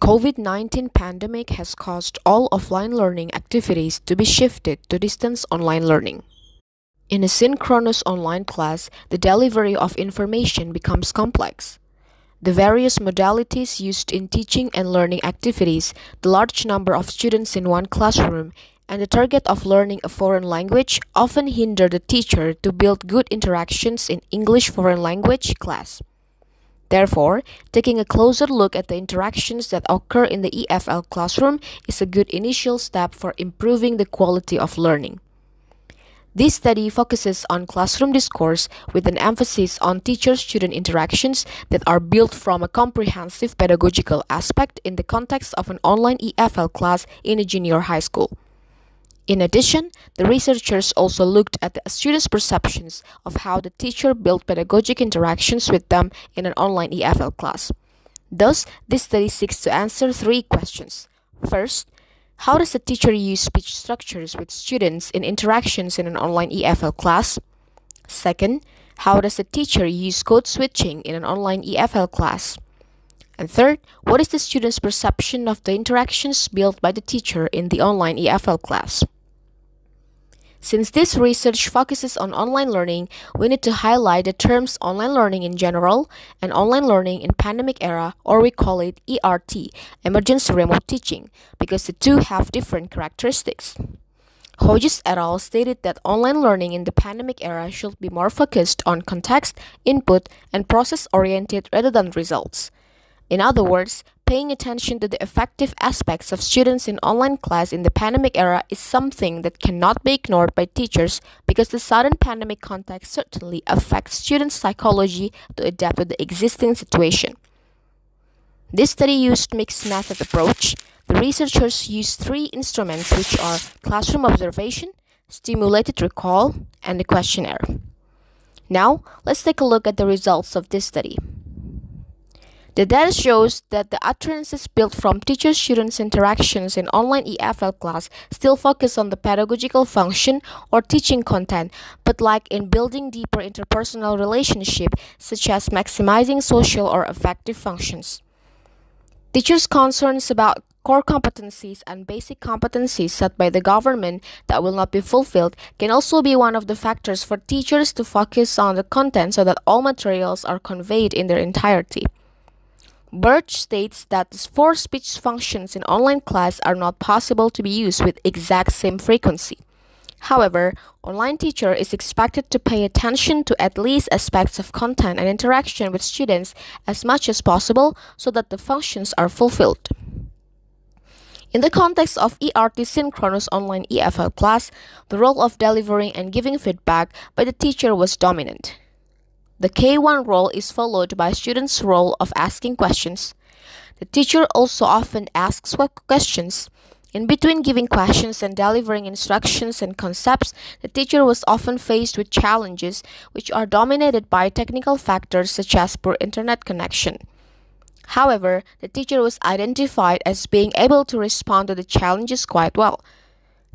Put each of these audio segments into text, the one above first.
COVID-19 pandemic has caused all offline learning activities to be shifted to distance online learning. In a synchronous online class, the delivery of information becomes complex. The various modalities used in teaching and learning activities, the large number of students in one classroom, and the target of learning a foreign language often hinder the teacher to build good interactions in English foreign language class. Therefore, taking a closer look at the interactions that occur in the EFL classroom is a good initial step for improving the quality of learning. This study focuses on classroom discourse with an emphasis on teacher-student interactions that are built from a comprehensive pedagogical aspect in the context of an online EFL class in a junior high school. In addition, the researchers also looked at the students' perceptions of how the teacher built pedagogic interactions with them in an online EFL class. Thus, this study seeks to answer three questions. First, how does a teacher use speech structures with students in interactions in an online EFL class? Second, how does a teacher use code switching in an online EFL class? And third, what is the student's perception of the interactions built by the teacher in the online EFL class? Since this research focuses on online learning, we need to highlight the terms online learning in general and online learning in pandemic era, or we call it ERT, emergency remote teaching, because the two have different characteristics. Hodges et al. Stated that online learning in the pandemic era should be more focused on context, input, and process-oriented rather than results. In other words, paying attention to the effective aspects of students in online class in the pandemic era is something that cannot be ignored by teachers because the sudden pandemic context certainly affects students' psychology to adapt to the existing situation. This study used mixed method approach. The researchers used three instruments which are classroom observation, stimulated recall, and the questionnaire. Now, let's take a look at the results of this study. The data shows that the utterances built from teacher-students interactions in online EFL class still focus on the pedagogical function or teaching content, but lack in building deeper interpersonal relationship, such as maximizing social or affective functions. Teachers' concerns about core competencies and basic competencies set by the government that will not be fulfilled can also be one of the factors for teachers to focus on the content so that all materials are conveyed in their entirety. Birch states that the four speech functions in online class are not possible to be used with exact same frequency. However, online teacher is expected to pay attention to at least aspects of content and interaction with students as much as possible so that the functions are fulfilled. In the context of ERT synchronous online EFL class, the role of delivering and giving feedback by the teacher was dominant. The K1 role is followed by students' role of asking questions. The teacher also often asks questions. In between giving questions and delivering instructions and concepts, the teacher was often faced with challenges which are dominated by technical factors such as poor internet connection. However, the teacher was identified as being able to respond to the challenges quite well.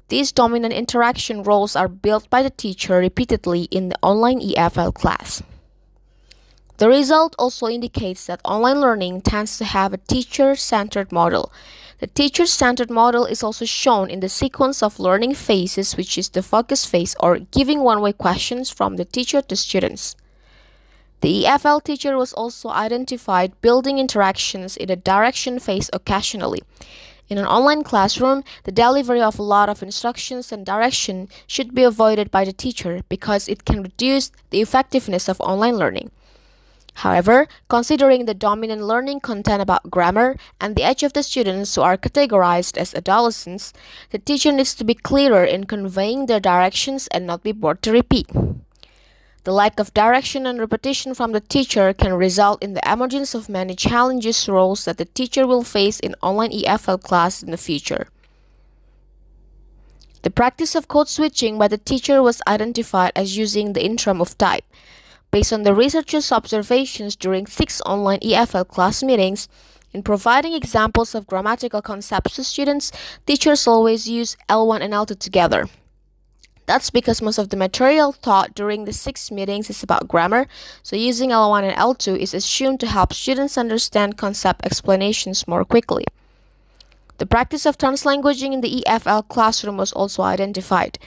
These dominant interaction roles are built by the teacher repeatedly in the online EFL class. The result also indicates that online learning tends to have a teacher-centered model. The teacher-centered model is also shown in the sequence of learning phases, which is the focus phase or giving one-way questions from the teacher to students. The EFL teacher was also identified building interactions in the direction phase occasionally. In an online classroom, the delivery of a lot of instructions and direction should be avoided by the teacher because it can reduce the effectiveness of online learning. However, considering the dominant learning content about grammar and the age of the students who are categorized as adolescents, the teacher needs to be clearer in conveying their directions and not be bored to repeat. The lack of direction and repetition from the teacher can result in the emergence of many challenges roles that the teacher will face in online EFL class in the future. The practice of code switching by the teacher was identified as using the Intramove type. Based on the researchers' observations during 6 online EFL class meetings, in providing examples of grammatical concepts to students, teachers always use L1 and L2 together. That's because most of the material taught during the 6 meetings is about grammar, so using L1 and L2 is assumed to help students understand concept explanations more quickly. The practice of translanguaging in the EFL classroom was also identified.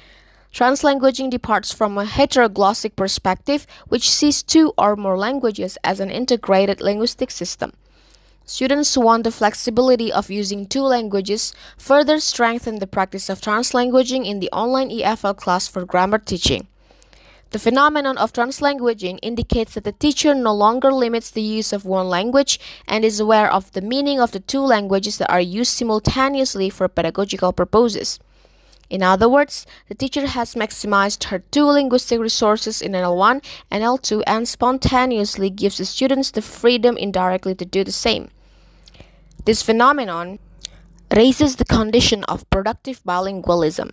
Translanguaging departs from a heteroglossic perspective, which sees two or more languages as an integrated linguistic system. Students who want the flexibility of using two languages further strengthen the practice of translanguaging in the online EFL class for grammar teaching. The phenomenon of translanguaging indicates that the teacher no longer limits the use of one language and is aware of the meaning of the two languages that are used simultaneously for pedagogical purposes. In other words, the teacher has maximized her two linguistic resources in L1 and L2 and spontaneously gives the students the freedom indirectly to do the same. This phenomenon raises the condition of productive bilingualism.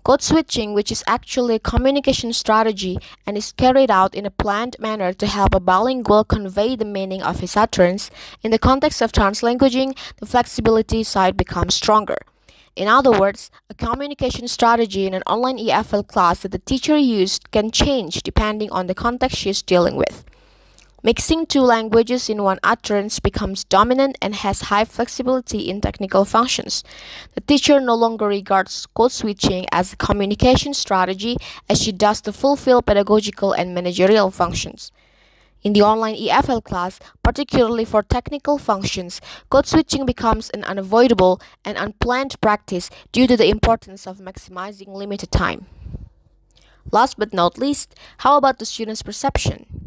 Code switching, which is actually a communication strategy and is carried out in a planned manner to help a bilingual convey the meaning of his utterance, in the context of translanguaging, the flexibility side becomes stronger. In other words, a communication strategy in an online EFL class that the teacher used can change depending on the context she is dealing with. Mixing two languages in one utterance becomes dominant and has high flexibility in technical functions. The teacher no longer regards code switching as a communication strategy as she does to fulfill pedagogical and managerial functions. In the online EFL class, particularly for technical functions, code switching becomes an unavoidable and unplanned practice due to the importance of maximizing limited time. Last but not least, how about the student's perception?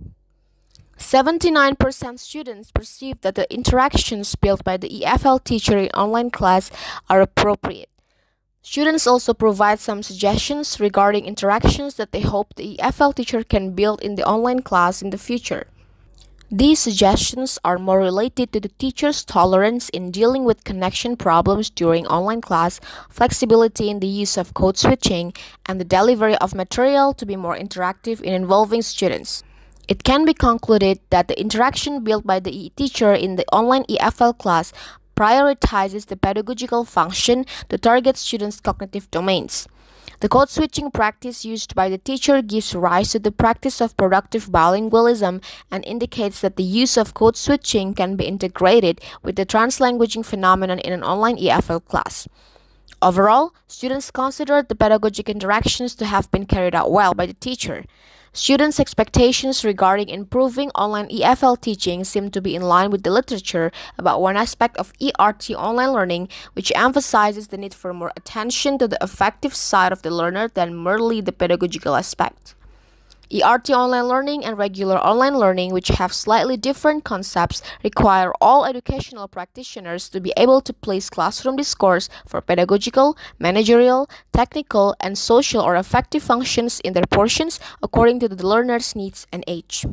79% students perceive that the interactions built by the EFL teacher in online class are appropriate. Students also provide some suggestions regarding interactions that they hope the EFL teacher can build in the online class in the future. These suggestions are more related to the teacher's tolerance in dealing with connection problems during online class, flexibility in the use of code switching, and the delivery of material to be more interactive in involving students. It can be concluded that the interaction built by the teacher in the online EFL class prioritizes the pedagogical function to target students' cognitive domains. The code switching practice used by the teacher gives rise to the practice of productive bilingualism and indicates that the use of code switching can be integrated with the translanguaging phenomenon in an online EFL class. Overall, students consider the pedagogic interactions to have been carried out well by the teacher. Students' expectations regarding improving online EFL teaching seem to be in line with the literature about one aspect of ERT online learning, which emphasizes the need for more attention to the affective side of the learner than merely the pedagogical aspect. ERT online learning and regular online learning, which have slightly different concepts, require all educational practitioners to be able to place classroom discourse for pedagogical, managerial, technical, and social or affective functions in their portions according to the learner's needs and age.